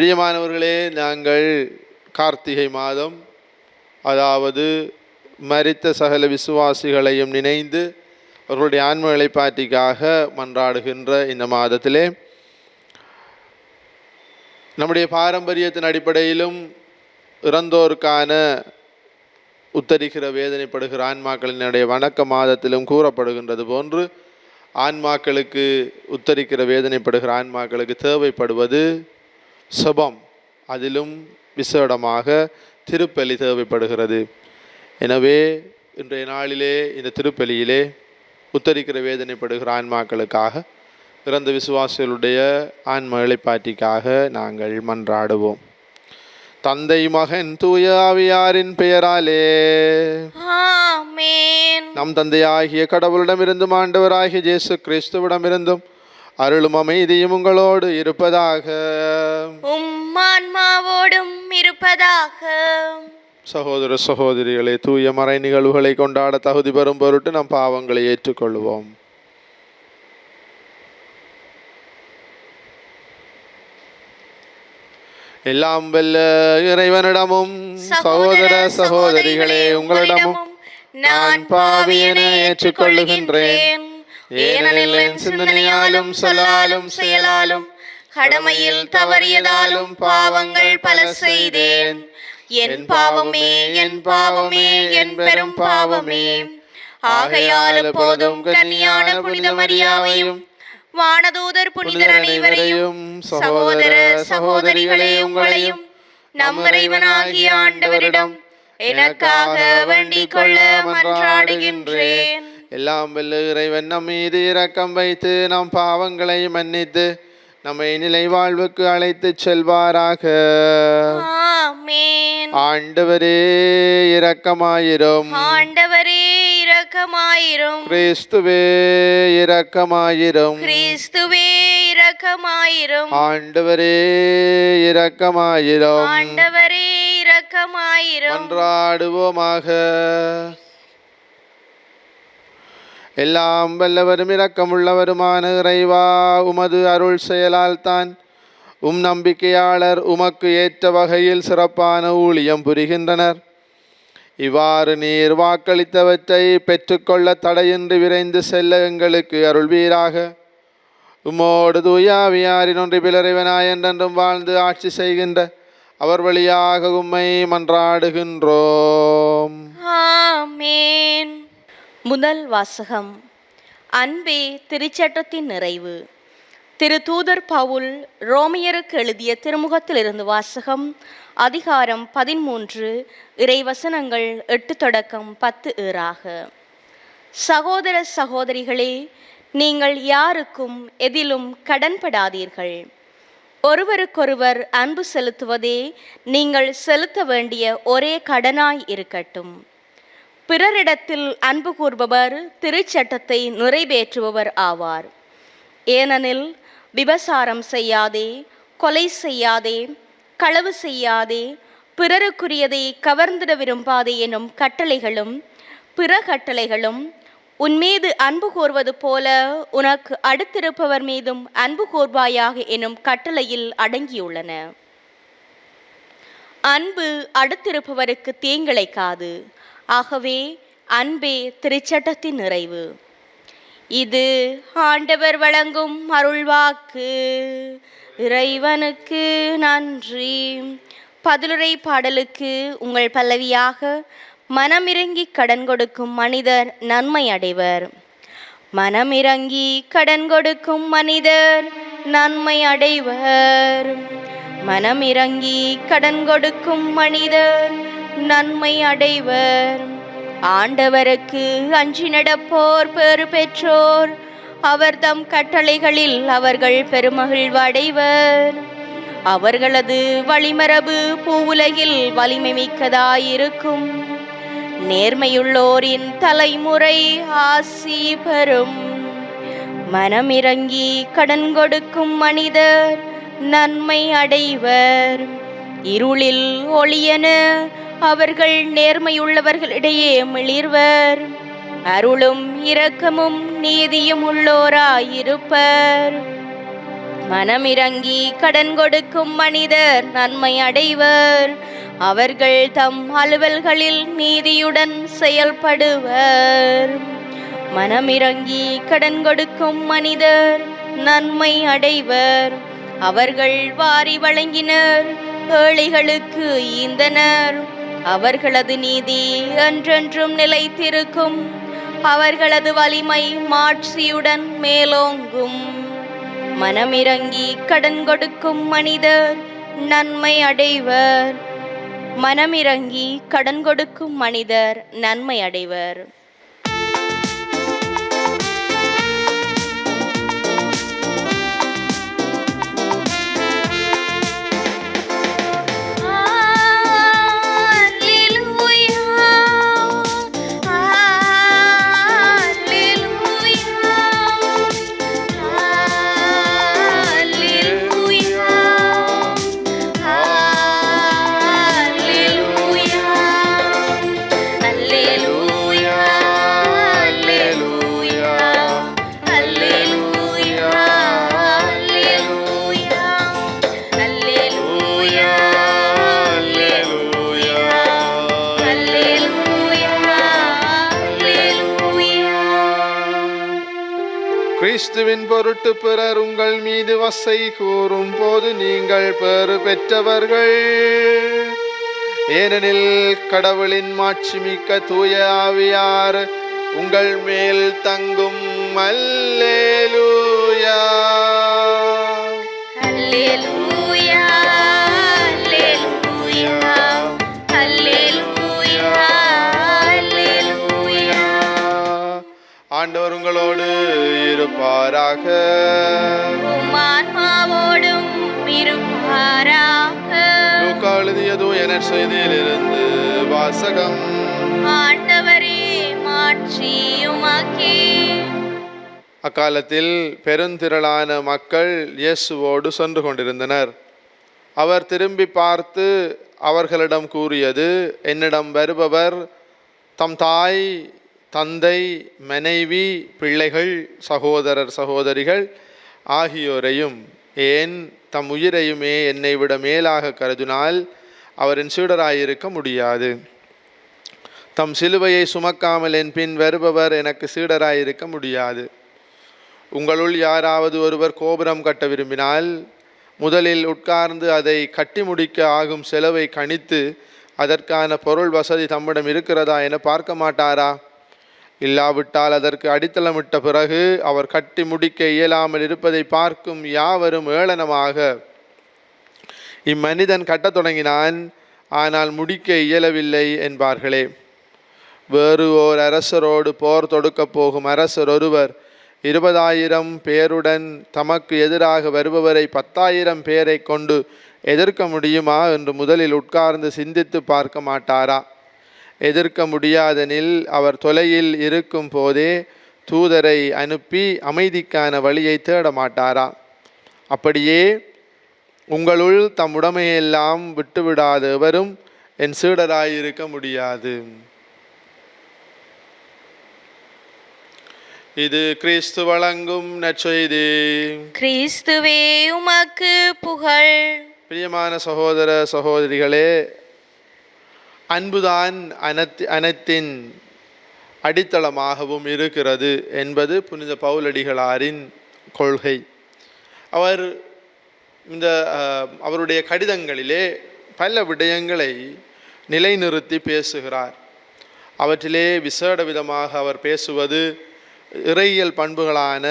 பிரியமானவர்களே, நாங்கள் கார்த்திகை மாதம், அதாவது மரித்த சகல விசுவாசிகளையும் நினைந்து அவர்களுடைய ஆன்ம இளைப்பாற்றிக்காக மன்றாடுகின்ற இந்த மாதத்திலே நம்முடைய பாரம்பரியத்தின் அடிப்படையிலும் இறந்தோருக்கான உத்தரிக்கிற வேதனைப்படுகிற ஆன்மாக்களினுடைய வணக்க மாதத்திலும் கூறப்படுகின்றது போன்று ஆன்மாக்களுக்கு உத்தரிக்கிற வேதனைப்படுகிற ஆன்மாக்களுக்கு தேவைப்படுவது செபம், அதிலும் விசேடமாக திருப்பலி தேவைப்படுகிறது. எனவே இன்றைய நாளிலே இந்த திருப்பலியிலே உத்தரிக்கிற வேதனைப்படுகிற ஆன்மாக்களுக்காக, இறந்த விசுவாசிகளுடைய ஆன்ம இளைப்பாற்றிக்காக நாங்கள் மன்றாடுவோம். தந்தை, மகன், தூய ஆவியாரின் பெயராலே ஆமென். நம் தந்தையாகிய கடவுளிடமிருந்தும் ஆண்டவராகிய இயேசு கிறிஸ்துவிடமிருந்தும் அருளும் அமைதியும் உங்களோடு இருப்பதாக. உம் ஆன்மாவோடும் இருப்பதாக. சகோதர சகோதரிகளே, தூய மறை நிகழ்வுகளை கொண்டாட தகுதி பெறும் பொருட்டு நம் பாவங்களை ஏற்றுக்கொள்வோம். எல்லாம் வல்ல இறைவனிடமும் சகோதர சகோதரிகளே உங்களிடமும் நான் பாவியென ஏற்றுக்கொள்ளுகின்றேன். ஏனெனில் என் சிந்தனையாலும் சொல்லாலும் செயலாலும் கடமையில் தவறியதாலும் பாவங்கள் பல செய்தேன். என் பாவமே, என் பாவமே, என் பெரும் பாவமே. ஆகையால் எப்போதும் கன்னியான புனித மரியாவையும் வானதூதர் புனிதர் அனைவரையும் சகோதர சகோதரிகளே உங்களையும் நம் இறைவனாகிய ஆண்டவரிடம் எனக்காக வேண்டிக் கொள்ள மன்றாடுகின்றேன். எல்லாம் வல்ல இறைவன் நம் மீது இரக்கம் வைத்து நம் பாவங்களை மன்னித்து நம்மை நிலை வாழ்வுக்கு அழைத்து செல்வாராக. ஆமென். ஆண்டவரே இரக்கமாயிரும். ஆண்டவரே இரக்கமாயிரும். கிறிஸ்துவே இரக்கமாயிரும். கிறிஸ்துவே இரக்கமாயிரும். ஆண்டவரே இரக்கமாயிரும். ஆண்டவரே இரக்கமாயிரும். மன்றாடுவோமாக. எல்லாம் வல்லவரும் இரக்கமுள்ளவருமான இறைவா, உமது அருள் செயலால் தான் நம்பிக்கையாளர் உமக்கு ஏற்ற வகையில் சிறப்பான ஊழியம் புரிகின்றனர். இவ்வாறு நீர் வாக்களித்தவற்றை பெற்றுக்கொள்ள தடையின்றி விரைந்து செல்ல எங்களுக்கு அருள்வீராக. உம்மோடு தூயாவியாரின் ஒன்று பிளறிவனாய் என்றென்றும் வாழ்ந்து ஆட்சி செய்கின்ற அவர் வழியாக உம்மை மன்றாடுகின்றோம். ஆமென். முதல் வாசகம். அன்பே திருச்சட்டத்தின் நிறைவு. திரு தூதர் பவுல் ரோமியருக்கு எழுதிய திருமுகத்திலிருந்து வாசகம். அதிகாரம் 13, இறைவசனங்கள் 8 தொடக்கம் 10 ஏறாக. சகோதர சகோதரிகளே, நீங்கள் யாருக்கும் எதிலும் கடன்படாதீர்கள். ஒருவருக்கொருவர் அன்பு செலுத்துவதே நீங்கள் செலுத்த வேண்டிய ஒரே கடனாய் இருக்கட்டும். பிறரிடத்தில் அன்பு கூர்பவர் திருச்சட்டத்தை நிறைவேற்றுபவர் ஆவார். ஏனெனில் விபசாரம் செய்யாதே, கொலை செய்யாதே, களவு செய்யாதே, பிறருக்குரியதை கவர்ந்திட விரும்பாதே எனும் கட்டளைகளும் பிற கட்டளைகளும் உன்மீது அன்பு கூர்வது போல உனக்கு அடுத்திருப்பவர் மீதும் அன்பு கூர்வாயாக எனும் கட்டளையில் அடங்கியுள்ளன. அன்பு அடுத்திருப்பவருக்கு தீங்கிழைக்காது. ஆகவே அன்பே திருச்சட்டத்தின் நிறைவு. இது ஆண்டவர் வழங்கும் அருள்வாக்கு. இறைவனுக்கு நன்றி. பதிலுரை பாடலுக்கு உங்கள் பல்லவியாக மனமிறங்கி கடன் கொடுக்கும் மனிதர் நன்மை அடைவர். மனமிறங்கி கடன் கொடுக்கும் மனிதர் நன்மை அடைவர். மனமிறங்கி கடன் கொடுக்கும் மனிதர் நன்மை அடைவர். ஆண்டவருக்கு அஞ்சி நடப்போர் பெறு பெற்றோர். அவர் தம் கட்டளைகளில் அவர்கள் பெருமகிழ்வு அடைவர். அவர்களது வழிமரபு பூவுலகில் வலிமை மிக்கதாயிருக்கும். நேர்மையுள்ளோரின் தலைமுறை ஆசி பெறும். மனமிறங்கி கடன் கொடுக்கும் மனிதர் நன்மை அடைவர். இருளில் ஒளியென அவர்கள் நேர்மையுள்ளவர்களிடையே மிளிர்வர். அருளும் இரக்கமும் நீதியும் உள்ளோராயிருப்பர். மனமிரங்கி கடன் கொடுக்கும் மனிதர் நன்மை அடைவர். அவர்கள் தம் அலுவல்களில் நீதியுடன் செயல்படுவர். மனமிரங்கி கடன் கொடுக்கும் மனிதர் நன்மை அடைவர். அவர்கள் வாரி வழங்கினர், ஏழைகளுக்கு ஈந்தனர். அவர்களது நீதி என்றென்றும் நிலைத்திருக்கும். அவர்களது வலிமை மாட்சியுடன் மேலோங்கும். மனமிரங்கி கடன் கொடுக்கும் மனிதர் நன்மை அடைவர். மனமிரங்கி கடன் கொடுக்கும் மனிதர் நன்மை அடைவர். கிறிஸ்துவின் பொருட்டு பிறர் உங்கள் மீது வசை கூறும் போது நீங்கள் பேறு பெற்றவர்கள். ஏனெனில் கடவுளின் மாட்சிமிக்க தூய ஆவியார் உங்கள் மேல் தங்கும். அல்லேலூயா, அல்லேலூயா, அல்லேலூயா, அல்லேலூயா, அல்லேலூயா. ஆண்டவர் உங்களோடு இருப்பாராக. உம் ஆன்மாவோடும் இருப்பாராக. லூக்கா எழுதியதோ என செய்தியிலிருந்து வாசகம். ஆண்டவரே மாட்சி உமக்கே. அக்காலத்தில் பெருந்திரளான மக்கள் இயேசுவோடு சென்று கொண்டிருந்தனர். அவர் திரும்பி பார்த்து அவர்களிடம் கூறியது, என்னிடம் வருபவர் தம் தாய், தந்தை, மனைவி, பிள்ளைகள், சகோதரர், சகோதரிகள் ஆகியோரையும் ஏன் தம் உயிரையுமே என்னை விட மேலாக கருதினால் அவரின் சீடராயிருக்க முடியாது. தம் சிலுவையை சுமக்காமல் என் பின் வருபவர் எனக்கு சீடராயிருக்க முடியாது. உங்களுள் யாராவது ஒருவர் கோபுரம் கட்ட விரும்பினால் முதலில் உட்கார்ந்து அதை கட்டி முடிக்க ஆகும் செலவை கணித்து அதற்கான பொருள் வசதி தம்மிடம் இருக்கிறதா என பார்க்க மாட்டாரா? இல்லாவிட்டால் அதற்கு அடித்தளமிட்ட பிறகு அவர் கட்டி முடிக்க இயலாமல் இருப்பதை பார்க்கும் யாவரும் ஏளனமாக, இம்மனிதன் கட்டத் தொடங்கினான், ஆனால் முடிக்க இயலவில்லை என்பார்களே. வேறு ஓர் அரசரோடு போர் தொடுக்கப் போகும் அரசர் ஒருவர் 20,000 பேருடன் தமக்கு எதிராக வருபவரை 10,000 பேரை கொண்டு எதிர்க்க முடியுமா என்று முதலில் உட்கார்ந்து சிந்தித்து பார்க்க மாட்டாரா? எதிர்க்க முடியாதெனில் அவர் தொலையில் இருக்கும் போதே தூதரை அனுப்பி அமைதிக்கான வழியை தேட மாட்டாரா? அப்படியே உங்களுள் தம் உடைமையெல்லாம் விட்டுவிடாத எவரும் என் சீடராயிருக்க முடியாது. இது கிறிஸ்து வழங்கும் நற்செய்தி. கிறிஸ்துவே உமக்கு புகழ். பிரியமான சகோதர சகோதரிகளே, அன்புதான் அனைத்தின் அடித்தளமாகவும் இருக்கிறது என்பது புனித பவுலடிகளாரின் கொள்கை. அவர் அவருடைய கடிதங்களிலே பல விடயங்களை நிலைநிறுத்தி பேசுகிறார். அவற்றிலே விசேட விதமாக அவர் பேசுவது இறையியல் பண்புகளான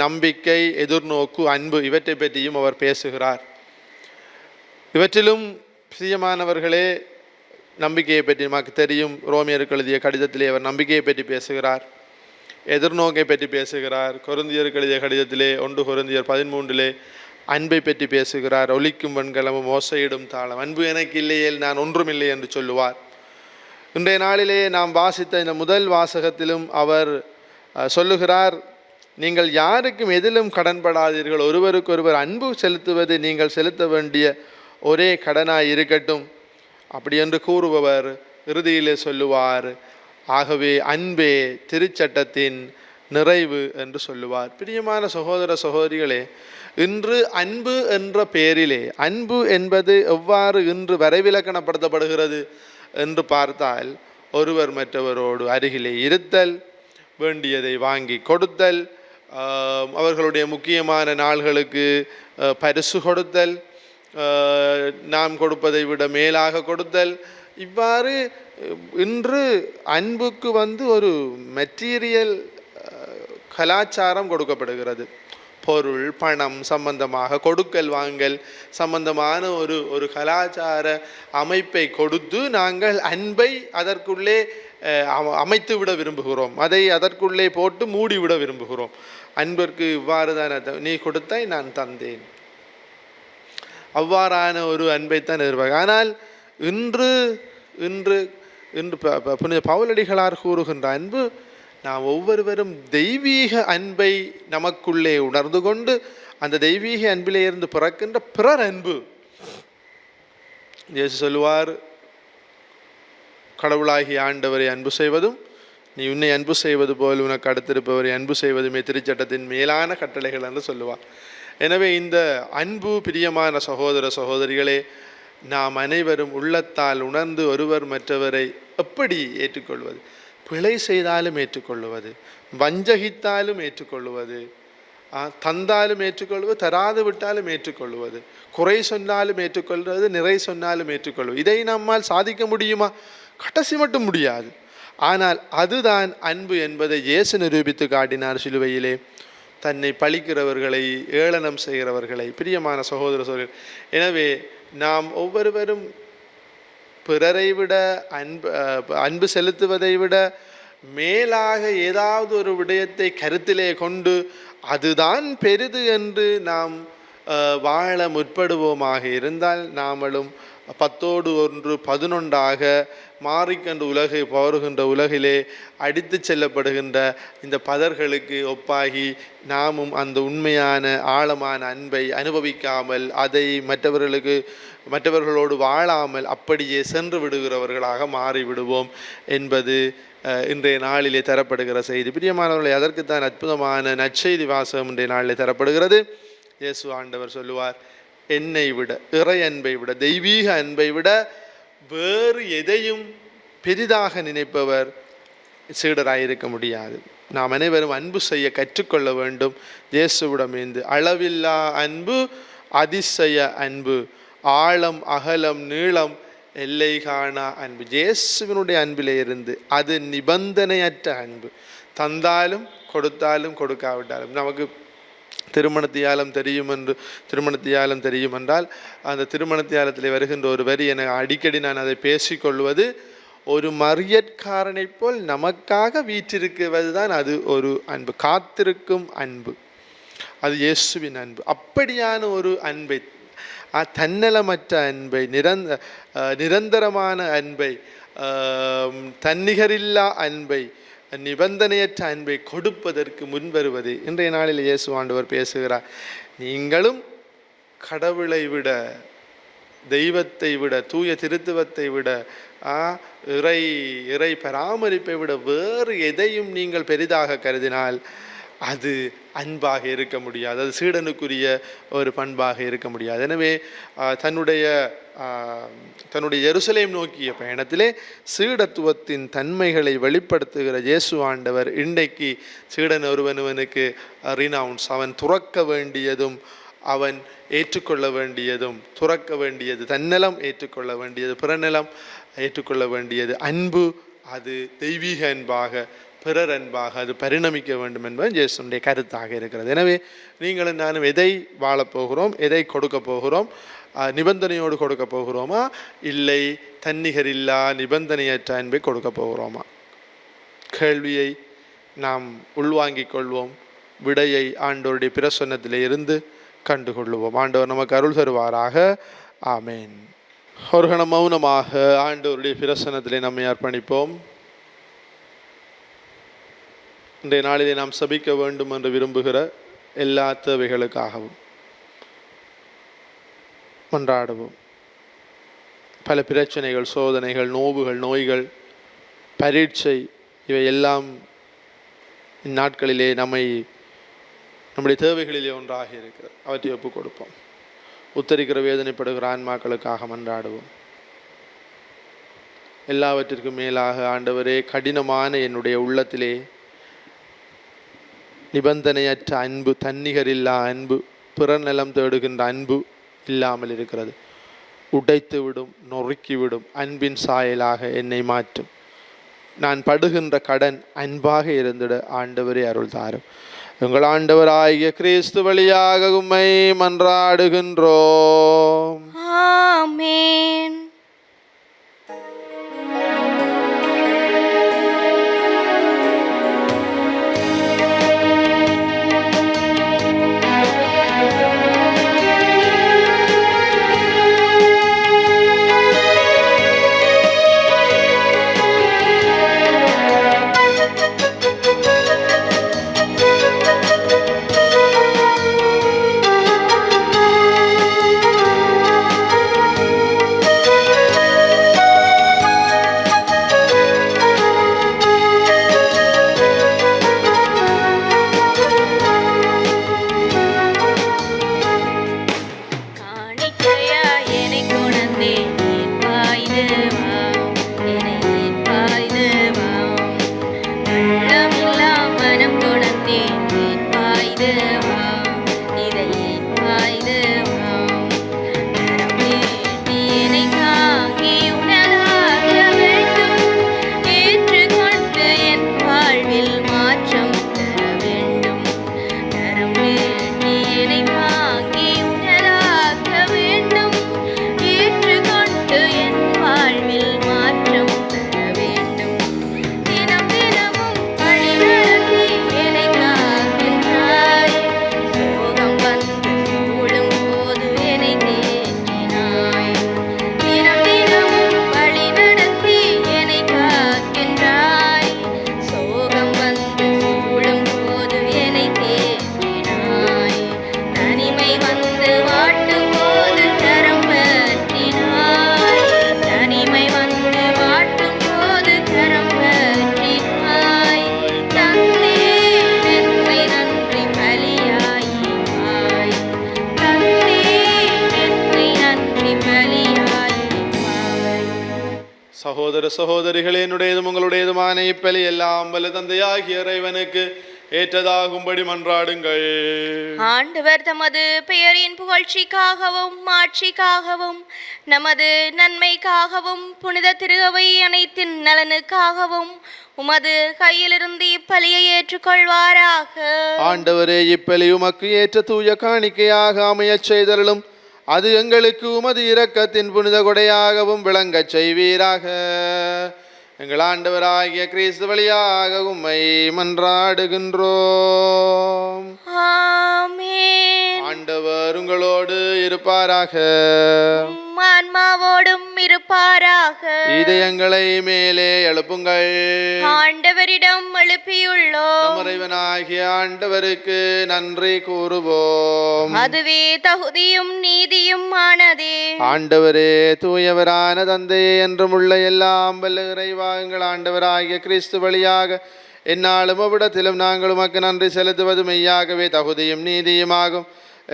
நம்பிக்கை, எதிர்நோக்கு, அன்பு இவற்றை பற்றியும் அவர் பேசுகிறார். இவற்றிலும் பிரியமானவர்களே, நம்பிக்கையை பற்றி நமக்கு தெரியும். ரோமியருக்கு எழுதிய கடிதத்திலே அவர் நம்பிக்கையை பற்றி பேசுகிறார், எதிர்நோக்கை பற்றி பேசுகிறார். கொரிந்தியருக்கு எழுதிய கடிதத்திலே 1 கொரிந்தியர் 13 அன்பை பற்றி பேசுகிறார். ஒலிக்கும் வெண்கலமும் ஓசையிடும் தாளம், அன்பு எனக்கு இல்லையேல் நான் ஒன்றுமில்லை என்று சொல்லுவார். இன்றைய நாளிலே நாம் வாசித்த இந்த முதல் வாசகத்திலும் அவர் சொல்லுகிறார், நீங்கள் யாருக்கும் எதிலும் கடன்படாதீர்கள், ஒருவருக்கொருவர் அன்பு செலுத்துவது நீங்கள் செலுத்த வேண்டிய ஒரே கடனாய் இருக்கட்டும். அப்படி என்று கூறுபவர் இறுதியிலே சொல்லுவார், ஆகவே அன்பே திருச்சட்டத்தின் நிறைவு என்று சொல்லுவார். பிரியமான சகோதர சகோதரிகளே, இன்று அன்பு என்ற பெயரிலே அன்பு என்பது எவ்வாறு இன்று வரைவிலக்கணப்படுத்தப்படுகிறது என்று பார்த்தால், ஒருவர் மற்றவரோடு அருகிலே இருத்தல், வேண்டியதை வாங்கி கொடுத்தல், அவர்களுடைய முக்கியமான நாள்களுக்கு பரிசு கொடுத்தல், நாம் கொடுப்பதை விட மேலாக கொடுத்தல், இவ்வாறு இன்று அன்புக்கு ஒரு மெட்டீரியல் கலாச்சாரம் கொடுக்கப்படுகிறது. பொருள் பணம் சம்பந்தமாக கொடுக்கல் வாங்கல் சம்பந்தமான ஒரு கலாச்சார அமைப்பை கொடுத்து நாங்கள் அன்பை அதற்குள்ளே அமைத்து விட விரும்புகிறோம். அதை அதற்குள்ளே போட்டு மூடிவிட விரும்புகிறோம். அன்பிற்கு இவ்வாறு தான், நீ கொடுத்தாய் நான் தந்தேன், அவ்வாறான ஒரு அன்பைத்தான் எதிர்பார்க்க. ஆனால் இன்று இன்று இன்று புனித பவுலடிகளார் கூறுகின்ற அன்பு, நாம் ஒவ்வொருவரும் தெய்வீக அன்பை நமக்குள்ளே உணர்ந்து கொண்டு அந்த தெய்வீக அன்பிலே இருந்து பிறக்கின்ற பிறர் அன்பு. இயேசு சொல்லுவார், கடவுளாகிய ஆண்டவரை அன்பு செய்வதும் நீ உன்னை அன்பு செய்வது போல் உனக்கு அடுத்திருப்பவரை அன்பு செய்வதுமே திருச்சட்டத்தின் மேலான கட்டளைகள் என்று சொல்லுவார். எனவே இந்த அன்பு, பிரியமான சகோதர சகோதரிகளே, நாம் அனைவரும் உள்ளத்தால் உணர்ந்து ஒருவர் மற்றவரை எப்படி ஏற்றுக்கொள்வது? பிழை செய்தாலும் ஏற்றுக்கொள்வது, வஞ்சகித்தாலும் ஏற்றுக்கொள்வது, தந்தாலும் ஏற்றுக்கொள்வது, தராது விட்டாலும் ஏற்றுக்கொள்வது, குறை சொன்னாலும் ஏற்றுக்கொள்வது, நிறை சொன்னாலும் ஏற்றுக்கொள்வது. இதை நம்மால் சாதிக்க முடியுமா? கடைசி மட்டும் முடியாது. ஆனால் அதுதான் அன்பு என்பதை இயேசு நிரூபித்து காட்டினார் சிலுவையிலே. தன்னை பழிக்கிறவர்களை, ஏளனம் செய்கிறவர்களை. பிரியமான சகோதர சகோதரர், எனவே நாம் ஒவ்வொருவரும் பிறரை விட அன்பு செலுத்துவதை விட மேலாக ஏதாவது ஒரு விடயத்தை கருத்திலே கொண்டு அதுதான் பெரிது என்று நாம் வாழ முற்படுவோமாக இருந்தால், நாமளும் 10ஓடு 1 11ஆக மாறிக்கொண்டு வருகின்ற உலகிலே அடித்து செல்லப்படுகின்ற இந்த பதர்களுக்கு ஒப்பாகி நாமும் அந்த உண்மையான ஆழமான அன்பை அனுபவிக்காமல், அதை மற்றவர்களோடு வாழாமல் அப்படியே சென்று விடுகிறவர்களாக மாறிவிடுவோம் என்பது இன்றைய நாளிலே தரப்படுகிற செய்தி. பிரியமானவர்களை, அதற்குத்தான் அற்புதமான நற்செய்தி வாசகம் இன்றைய நாளிலே தரப்படுகிறது. இயேசு ஆண்டவர் சொல்லுவார், என்னை விட, இறை அன்பை விட, தெய்வீக அன்பை விட வேறு எதையும் பெரிதாக நினைப்பவர் சீடராயிருக்க முடியாது. நாம் அனைவரும் அன்பு செய்ய கற்றுக்கொள்ள வேண்டும். இயேசுவிடமிருந்து அளவில்லா அன்பு, அதிசய அன்பு, ஆழம் அகலம் நீளம் எல்லை காணா அன்பு. இயேசுவினுடைய அன்பிலே இருந்து அது நிபந்தனையற்ற அன்பு. தந்தாலும் கொடுத்தாலும் கொடுக்காவிட்டாலும். நமக்கு திருமணத்தியாலம் தெரியும் என்றால் அந்த திருமணத்தியாலத்தில் வருகின்ற ஒரு வரி என அடிக்கடி நான் அதை பேசிக்கொள்வது, ஒரு மரியற்காரனை போல் நமக்காக வீற்றிருக்குவது தான் அது ஒரு அன்பு, காத்திருக்கும் அன்பு. அது இயேசுவின் அன்பு. அப்படியான ஒரு அன்பை, தன்னலமற்ற அன்பை, நிரந்தரமான அன்பை, தன்னிகரில்லா அன்பை, நிபந்தனையற்ற அன்பை கொடுப்பதற்கு முன்வருவது இன்றைய நாளில் இயேசு ஆண்டவர் பேசுகிறார். நீங்களும் கடவுளை விட, தெய்வத்தை விட, தூய திருத்துவத்தை விட, இறை பராமரிப்பை விட வேறு எதையும் நீங்கள் பெரிதாக கருதினால் அது அன்பாக இருக்க முடியாது. அது சீடனுக்குரிய ஒரு பண்பாக இருக்க முடியாது. எனவே தன்னுடைய எருசலேம் நோக்கிய பயணத்திலே சீடத்துவத்தின் தன்மைகளை வெளிப்படுத்துகிற இயேசு ஆண்டவர் இன்றைக்கு சீடன் ஒருவனுக்கு ரினவுன்ஸ், அவன் துறக்க வேண்டியதும் அவன் ஏற்றுக்கொள்ள வேண்டியதும், துறக்க வேண்டியது தன்னலம், ஏற்றுக்கொள்ள வேண்டியது பிறநலம், ஏற்றுக்கொள்ள வேண்டியது அன்பு, அது தெய்வீக அன்பாக, பிறர் அன்பாக அது பரிணமிக்க வேண்டும் என்பது இயேசுடைய கருத்தாக இருக்கிறது. எனவே நீங்களும் நானும் எதை வாழப்போகிறோம், எதை கொடுக்க போகிறோம்? நிபந்தனையோடு கொடுக்க போகிறோமா, இல்லை தன்னிகரில்லா நிபந்தனையற்ற அன்பை கொடுக்க போகிறோமா? கேள்வியை நாம் உள்வாங்கிக் கொள்வோம். விடையை ஆண்டவருடைய பிரசன்னத்திலே இருந்து கண்டுகொள்ளுவோம். ஆண்டவர் நமக்கு அருள் தருவாராக. ஆமேன். ஒரு கணம் மௌனமாக ஆண்டவருடைய பிரசன்னத்திலே நம்மை அர்ப்பணிப்போம். இன்றைய நாளிலே நாம் சபிக்க வேண்டும் என்று விரும்புகிற எல்லா தேவைகளுக்காகவும் மன்றாடுவோம். பல பிரச்சனைகள், சோதனைகள், நோவுகள், நோய்கள், பரீட்சை, இவை எல்லாம் இந்நாட்களிலே நம்முடைய தேவைகளிலே ஒன்றாக இருக்கிறது. அவற்றை ஒப்புக் கொடுப்போம். உத்தரிக்கிற வேதனைப்படுகிற ஆன்மாக்களுக்காக மன்றாடுவோம். எல்லாவற்றிற்கும் மேலாக ஆண்டவரே, கடினமான என்னுடைய உள்ளத்திலே நிபந்தனையற்ற அன்பு, தன்னிகரில்லா அன்பு, பிறநலம் தேடுகின்ற அன்பு இல்லாமல் இருக்கிறது. உடைத்து விடும், நொறுக்கிவிடும் அன்பின் சாயலாக என்னை மாற்றும். நான் படுகின்ற கடன் அன்பாக இருந்திட ஆண்டவரே அருள் தாரும். எங்கள் ஆண்டவராகிய கிறிஸ்து வழியாக உம்மை மன்றாடுகின்றோம். ஆமென். சகோதர சகோதரிகளே, என்னுடையதும் உங்களுடையதுமான இப்பலி எல்லாம் வல்ல தந்தையாகிய இறைவனுக்கு ஏற்றதாகும்படி மன்றாடுங்கள். ஆண்டவர் தமது பெயரின் புகழ்ச்சிக்காகவும் மாட்சிக்காகவும் நமது நன்மைக்காகவும் புனித திருவை அனைத்தின் நலனுக்காகவும் உமது கையிலிருந்து இப்பலியை ஏற்றுக்கொள்வாராக. ஆண்டவரே, இப்பலி உமக்கு ஏற்ற தூய காணிக்கையாக அமையச் செய்தருளும். அது எங்களுக்கு உமது இரக்கத்தின் புனித கொடையாகவும் விளங்கச் செய்வீராக. எங்கள் ஆண்டவராகிய கிறிஸ்து வழியாக உம்மை மன்றாடுகின்றோம். ஆமென். ஆண்டவர் உங்களோடு இருப்பாராக. ஆன்மாவோடும் இருப்பாராக. இதயங்களை மேலே எழுப்புங்கள். ஆண்டவரிடம் எழுப்பியுள்ளோம். இறைவனாகிய ஆண்டவருக்கு நன்றி கூறுவோம். அதுவே தகுதியும் நீதியும் ஆனதே. ஆண்டவரே, தூயவரான தந்தையே, என்றும் உள்ள எல்லாம் வல்ல இறைவா, எங்கள் ஆண்டவராகிய கிறிஸ்து வழியாக எந்நாளும் அவ்விடத்திலும் நாங்கள் உமக்கு நன்றி செலுத்துவது மெய்யாகவே தகுதியும் நீதியுமாகும்,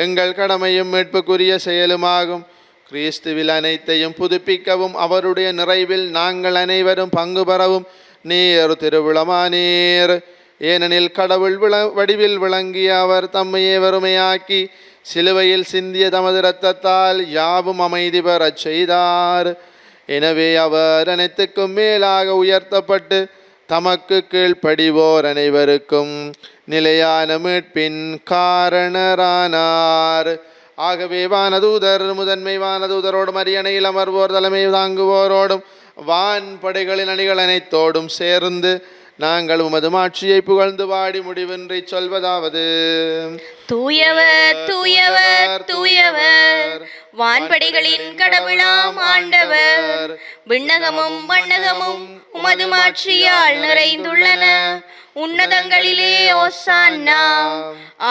எங்கள் கடமையும் மீட்புக்குரிய செயலுமாகும். கிறிஸ்துவில் அனைத்தையும் புதுப்பிக்கவும் அவருடைய நிறைவில் நாங்கள் அனைவரும் பங்கு பெறவும் நீர் திருவிழமானீர். ஏனெனில் கடவுள் வடிவில் விளங்கிய அவர் தம்மையே வறுமையாக்கி சிலுவையில் சிந்திய தமது இரத்தத்தால் யாவும் அமைதி பெறச் செய்தார். எனவே அவர் அனைத்துக்கும் மேலாக உயர்த்தப்பட்டு தமக்கு கீழ்ப்படிவோர் அனைவருக்கும் நிலையான மீட்பின் காரணரானார். ஆகவே வானதூதர், முதன்மை வானதூதரோடும் அரியணையில் அமர்வோர், தலைமை தாங்குவோரோடும் வான் படைகளின் அணிகள் அனைத்தோடும் சேர்ந்து நாங்கள் உமது மாட்சியை புகழ்ந்து பாடி முடிவின்றி சொல்வதாவது: தூயவர் தூயவர் தூயவர், வான்படைகளின் கடவுளாம் ஆண்டவர். விண்ணகமும் மண்ணகமும் உமது மாட்சியால் நிறைந்துள்ளன. உன்னதங்களிலே ஓசான்னா.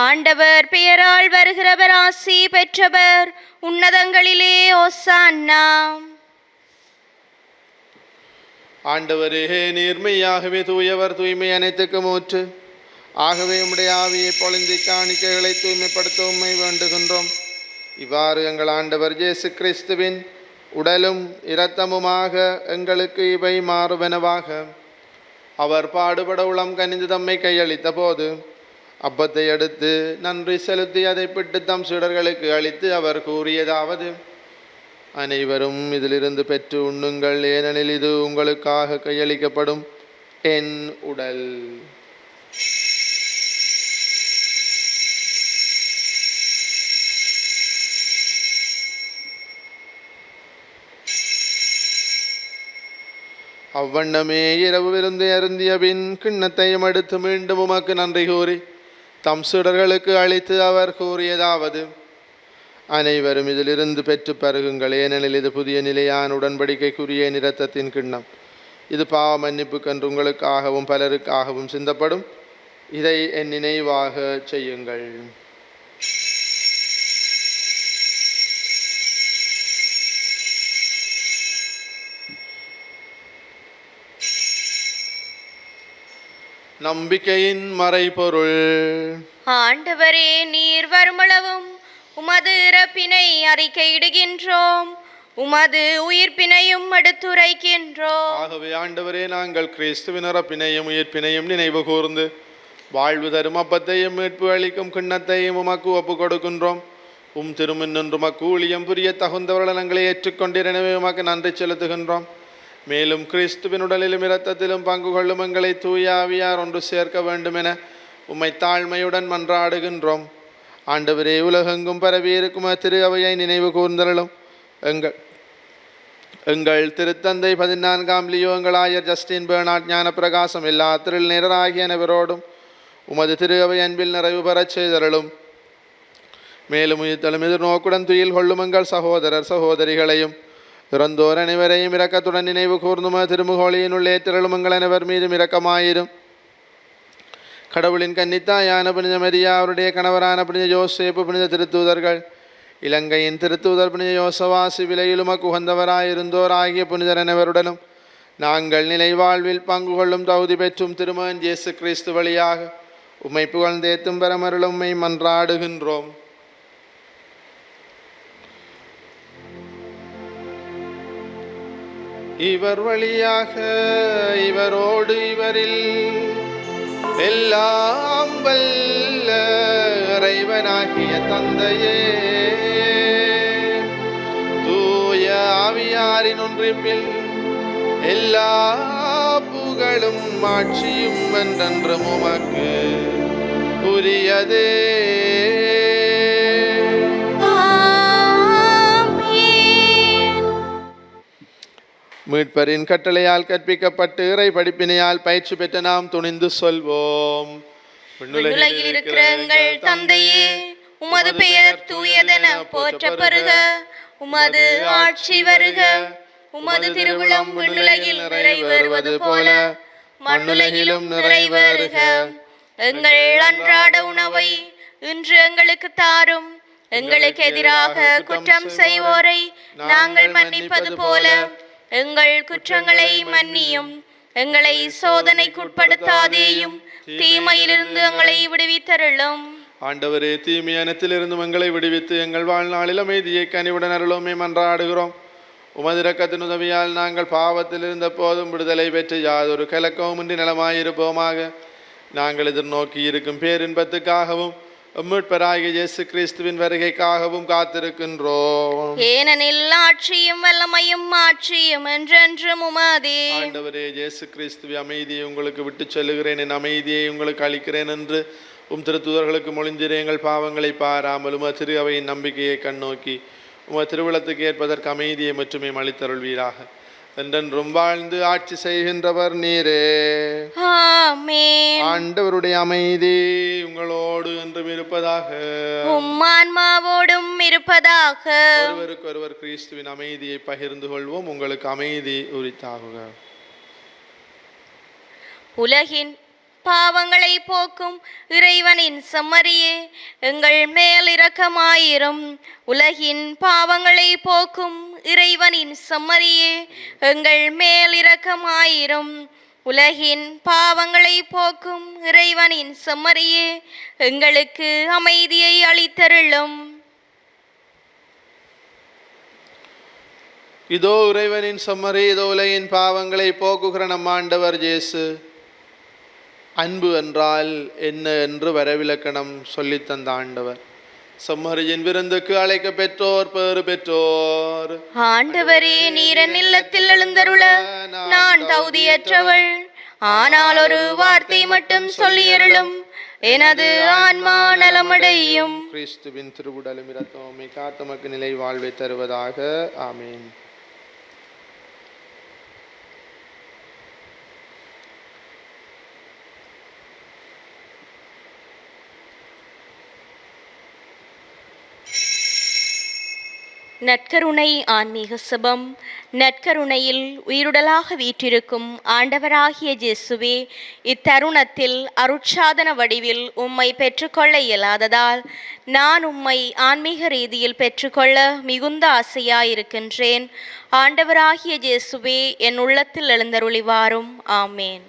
ஆண்டவர் பெயரால் வருகிறவர் ஆசி பெற்றவர். உன்னதங்களிலே ஓசான்னா. ஆண்டவரே, நீர்மையாகவே தூயவர், தூய்மை அனைத்துக்கும் ஊற்று. ஆகவே உம்முடைய ஆவியை பொழிந்து காணிக்கைகளை தூய்மைப்படுத்த உம்மை வேண்டுகின்றோம். இவ்வாறு எங்கள் ஆண்டவர் இயேசு கிறிஸ்துவின் உடலும் இரத்தமுமாக எங்களுக்கு இவை மாறுவனவாக. அவர் பாடுபட உளம் கனிந்து தம்மை கையளித்த போது அப்பத்தை எடுத்து நன்றி செலுத்தி அதை பிட்டு தம் சீடர்களுக்கு அளித்து அவர் கூறியதாவது: அனைவரும் இதிலிருந்து பெற்று உண்ணுங்கள், ஏனெனில் இது உங்களுக்காக கையளிக்கப்படும் என் உடல். அவ்வண்ணமே இரவு விருந்து அருந்திய பின் கிண்ணத்தையும் எடுத்து மீண்டும் உமக்கு நன்றி கூறி தம் சீடர்களுக்கு அளித்து அவர் கூறியதாவது: அனைவரும் இதிலிருந்து பெற்று பருகுங்கள், ஏனெனில் இது புதிய நிலையான உடன்படிக்கைக்குரிய இரத்தத்தின் கிண்ணம். இது பாவ மன்னிப்புக்கென்று உங்களுக்காகவும் பலருக்காகவும் சிந்தப்படும். இதை என் நினைவாக செய்யுங்கள். நம்பிக்கையின் மறைபொருள். ஆண்டவரே, நீர் வருமளவும் உமது இறப்பினை அறிக்கையிடுகின்றோம், உமது உயிர்ப்பினையும் எடுத்துரைக்கின்றோம். ஆகவே ஆண்டவரே, நாங்கள் கிறிஸ்துவின் இறப்பினையும் உயிர்ப்பினையும் நினைவு கூர்ந்து வாழ்வு தரும் அப்பத்தையும் மீட்பு அளிக்கும் கிண்ணத்தையும் உமக்கு ஒப்பு கொடுக்கின்றோம். திருமுன்னின்று உமக்கு ஊழியம் புரிய தகுந்தவர்கள் எங்களை ஏற்றுக்கொண்டீர். எனவே உமக்கு நன்றி செலுத்துகின்றோம். மேலும் கிறிஸ்துவின் உடலிலும் இரத்தத்திலும் பங்கு கொள்ளும் எங்களை தூய ஆவியார் ஒன்று சேர்க்க வேண்டும் என உம்மை தாழ்மையுடன் மன்றாடுகின்றோம். ஆண்டவரே, உலகெங்கும் பரவியிருக்கும் திரு அவையை நினைவு கூர்ந்தருளும். எங்கள் திருத்தந்தை 14ஆம் லியோ, எங்கள் ஆயர் ஜஸ்டின் பெர்னார்ட், ஞான பிரகாசம் எல்லா திருநேரர் ஆகிய அனைவரோடும் உமது திரு அவை அன்பில் நிறைவு பெறச் செய்தருளும். மேலும் உயிர்த்தலும் எதிர்நோக்குடன் துயில் கொள்ளும் எங்கள் சகோதரர் சகோதரிகளையும் இறந்தோர் அனைவரையும் இரக்கத்துடன் நினைவு கூர்ந்தும திருமுகோளியினுள் ஏற்றலும் எங்கள் அனைவர் மீதும் இரக்கமாயிரும். கடவுளின் கன்னித்தாயான புனித மரியா, அவருடைய கணவரான புனித யோசேப்பு, புனித திருத்தூதர்கள், இலங்கையின் திருத்தூதர் புனித யோசவாசி, விலையிலும் உகந்தவராயிருந்தோர் ஆகிய புனிதர் அனைவருடனும் நாங்கள் நிலை வாழ்வில் பங்கு கொள்ளும் தகுதி பெற்றும் திருமகன் இயேசு கிறிஸ்து வழியாக உம்மை புகழ்ந்தேத்தும் பெறமருளும் உம்மை மன்றாடுகின்றோம். இவர் வழியாக இவரோடு இவரில் எல்லாம் வல்ல இறைவனாகிய தந்தையே, தூய ஆவியாரின் ஒன்றிப்பில் எல்லா புகழும் ஆட்சியும் என்றென்றும் உமக்கு உரியதே. மீட்பரின் கட்டளையால் கற்பிக்கப்பட்டு இறை படிப்பினையால் பயிற்சி பெற்ற நாம் துணிந்து சொல்வோம்: விண்ணுலகில் இருக்கிற எங்கள் தந்தையே, உமது பெயர் தூயதென போற்ற பெறுக, உமது ஆட்சி வருக, உமது திருவுளம் விண்ணுலகில் நிறைவேறுவது போல மண்ணுலகிலும் நிறைவேறுக. எங்கள் அன்றாட உணவை இன்று எங்களுக்கு தாரும், எங்களுக்கு எதிராக குற்றம் செய்வோரை நாங்கள் மன்னிப்பது போல எங்கள் குற்றங்களை மன்னியும், எங்களை சோதனைக்குட்படுத்தாதேயும், தீமையிலிருந்து எங்களை விடுவித்தருளும். ஆண்டவரே, தீமை அனைத்திலிருந்தும் எங்களை விடுவித்து எங்கள் வாழ்நாளில் அமைதியை கனிவுடன் அருளுமே மன்றாடுகிறோம். உமது இரக்கத்தின் உதவியால் நாங்கள் பாவத்தில் இருந்த போதும் விடுதலை பெற்று யாதொரு கலக்கவுமின்றி நலமாயிருப்போமாக. நாங்கள் எதிர்நோக்கி இருக்கும் பேரின்பத்துக்காகவும் மீட்பராகிய இயேசு கிறிஸ்துவின் வருகைக்காகவும் காத்திருக்கின்றோம். ஏனெனில் ஆட்சியும் வல்லமையும் மாட்சியும் என்றென்றும் உமதே. ஆண்டவரே, இயேசு கிறிஸ்துவை அமைதியை உங்களுக்கு விட்டு செல்லுகிறேன், என் அமைதியை உங்களுக்கு அளிக்கிறேன் என்று திருத்தூதர்களுக்கு மொழிந்திரே. எங்கள் பாவங்களை பாராமல் திரு அவையின் நம்பிக்கையை கண்ணோக்கி திருவிழத்துக்கு ஏற்பதற்கு அமைதியை மட்டுமே அளித்தருள்வீராக. என்றென்றும் வாழ்ந்து ஆட்சி செய்கின்றவர் நீரே. ஆமென். ஆண்டவருடைய அமைதி உங்களோடு என்றும் இருப்பதாக, உம் ஆன்மாவோடும் இருப்பதாக. ஒருவருக்கொருவர் கிறிஸ்துவின் அமைதியை பகிர்ந்து கொள்வோம். உங்களுக்கு அமைதி உரித்தாகுக. உலகின் பாவங்களை போக்கும் இறைவனின் செம்மறியே, எங்கள் மேல் இரக்கமாயிரும். உலகின் பாவங்களை போக்கும் இறைவனின் செம்மறியே, எங்கள் மேல் இரக்கமாயிரும். உலகின் பாவங்களை போக்கும் இறைவனின் செம்மறியே, எங்களுக்கு அமைதியை அளித்தருளும். இதோ இறைவனின் செம்மறி, இதோ உலகின் பாவங்களை போக்குகிற நம் ஆண்டவர் இயேசு. அன்பு என்றால் என்ன என்று வரவிலக்கணம் சொல்லித்தந்த ஆண்டவர். செம்மறியின் விருந்துக்கு அழைக்க பெற்றோர் பேறு பெற்றோர். ஆண்டவரே, நீரன் இல்லத்தில் எழுந்தருள நான் தகுதியற்றவள், ஆனால் ஒரு வார்த்தை மட்டும் சொல்லியருளும், எனது ஆன்மா நலமடையும். கிறிஸ்துவின் திருவுடலும் இரத்தமும் காத்தமக்கு நிலை வாழ்வை தருவதாக. ஆமீன். நற்கருணை ஆன்மீக சுபம். நற்கருணையில் உயிருடலாக வீற்றிருக்கும் ஆண்டவராகிய இயேசுவே, இத்தருணத்தில் அருட்சாதன வடிவில் உம்மை பெற்றுக்கொள்ள இயலாததால் நான் உம்மை ஆன்மீக ரீதியில் பெற்றுக்கொள்ள மிகுந்த ஆசையாயிருக்கின்றேன். ஆண்டவராகிய இயேசுவே, என் உள்ளத்தில் எழுந்தருளி வாரும். ஆமேன்.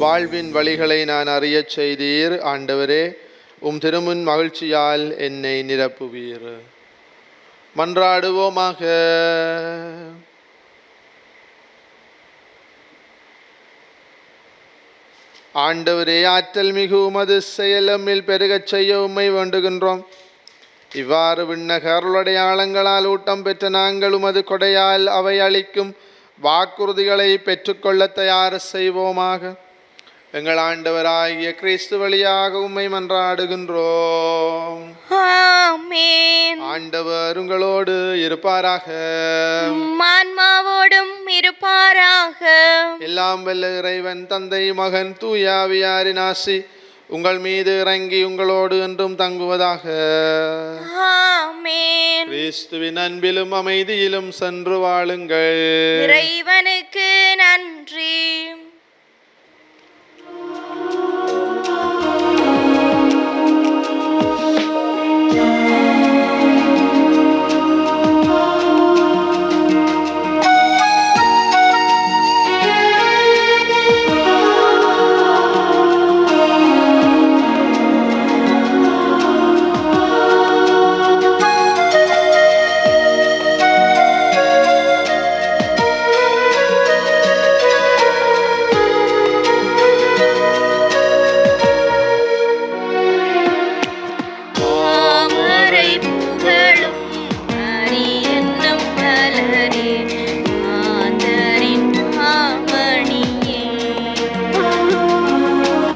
வாழ்வின் வழிகளை நான் அறியச் செய்தீர். ஆண்டவரே, உம் திருமுன் மகிழ்ச்சியால் என்னை நிரப்புவீர். மன்றாடுவோமாக. ஆண்டவரே, ஆற்றல் மிகு உமது செயலமில் பெருகச் செய்ய உம்மை வேண்டுகின்றோம். இவ்வாறு விண்ணக அருளடையாளங்களால் ஊட்டம் பெற்ற நாங்கள் உமது கொடையால் அவை அளிக்கும் வாக்குறுதிகளை பெற்றுக்கொள்ள தயார் செய்வோமாக. எங்கள் ஆண்டவராகிய கிறிஸ்து வழியாக உம்மை மன்றாடுகின்றோம். ஆமென். ஆண்டவர் உங்களோடு இருப்பாராக. ஆன்மாவோடும் இருப்பாராக. எல்லாம் வல்ல இறைவன் தந்தை, மகன், தூய ஆவியாரின் ஆசி உங்கள் மீது இறங்கி உங்களோடு என்றும் தங்குவதாக. ஆமென். கிறிஸ்துவின் அன்பிலும் அமைதியிலும் சென்று வாழுங்கள். இறைவனுக்கு நன்றி. மாமரை புகழும் அரி என்னும் மலரே மாந்தரின் மாமணியே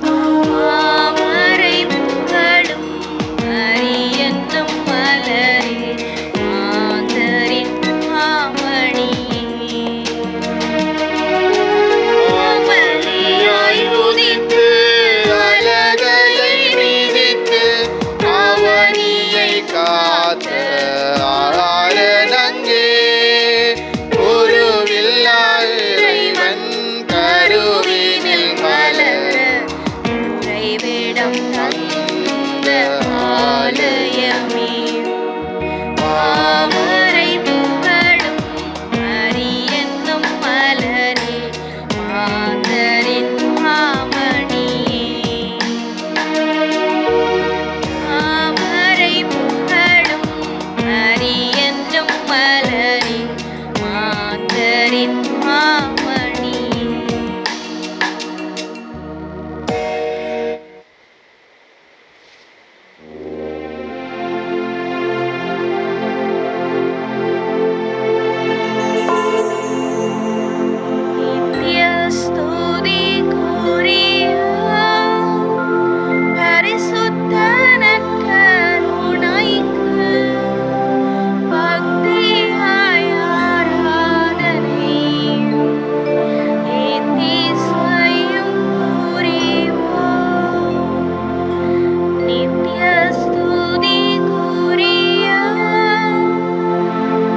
மாமரை புகழும் அரி என்னும் மலரே மாந்தரின் மாமணியே மாமணியாய் உதித்து அலகலை மிதித்து அவனியை காத்த ஆரணங்கே உருவில்லா இறைவன் கருவினில் மலர உறைவிடம் தந்த ஆலயமே மாமரை புகழும் அரி என்னும் மலரே மாந்தரின் மாமணியே மாமரை புகழும் அரி என்னும் மலரே மாந்தரின் மாமணியே நித்ய ஸ்துதி கூறிய பரிசுத்த நற்கருணைக்கு பக்தியாய் ஆராதனை எத்திசையும் புரிவோம். நித்ய ஸ்துதி கூறிய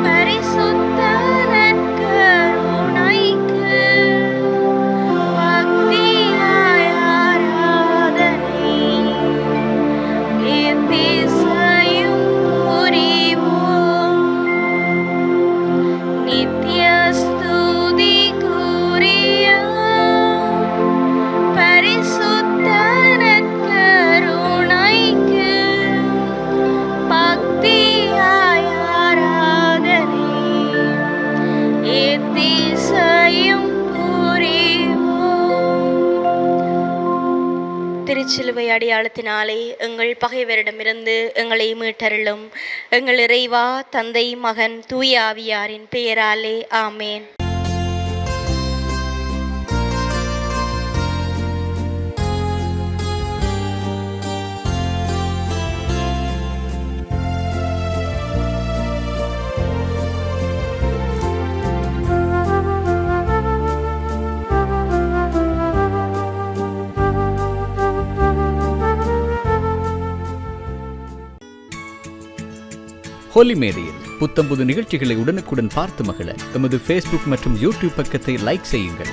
பரிசுத்த நற்கருணைக்கு பக்தியாய் ஆராதனை எத்திசையும் புரிவோம். நித்ய ஸ்துதி கூறிய பரிசுத்த நற்கருணைக்கு பக்தியாய் ஆராதனை எத்திசையும் புரிவோம். திருச்சிலுவை அடையாளத்தினாலே எங்கள் பகைவரிடமிருந்து எங்களை மீட்டருளும். எங்கள் இறைவா, தந்தை, மகன், தூய ஆவியாரின் பெயராலே ஆமேன். ஹோலி மேரியில் புத்தம்புது நிகழ்ச்சிகளை உடனுக்குடன் பார்த்து மகிழ எமது ஃபேஸ்புக் மற்றும் யூடியூப் பக்கத்தை லைக் செய்யுங்கள்.